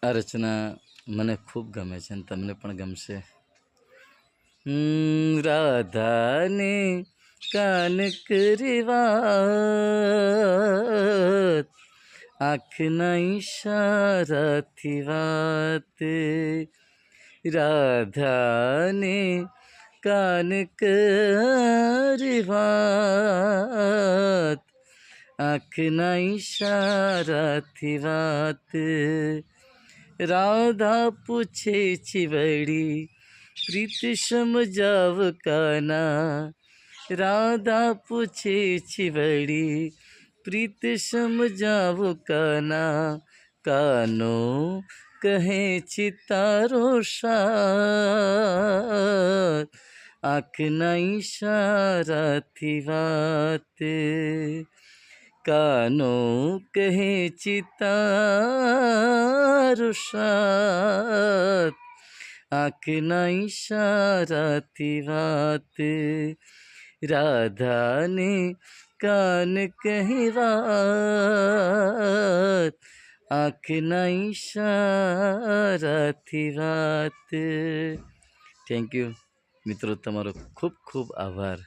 આ રચના મને ખૂબ ગમે છે અને તમને પણ ગમશે. રાધાને કાન કરી વાત, આંખના ઈશારાથી વાત. રાધાને કાન કરી વાત, આંખના ઈશારાથી વાત. રાધા પૂછે છે વળી પ્રીત સમજાવ કાના. રાધા પૂછે છે વળી પ્રીત સમજાવ કાના. કાનો કહે છે તારો સાથ, આંખના ઈશારાથી વાત. કાનો કહે છે તારો સાથ, આંખના ઈશારાથી વાત. રાધાને કાન કહી વાત, આંખના ઈશારાથી વાત. થેન્ક યુ મિત્રો, તમારો ખૂબ ખૂબ આભાર.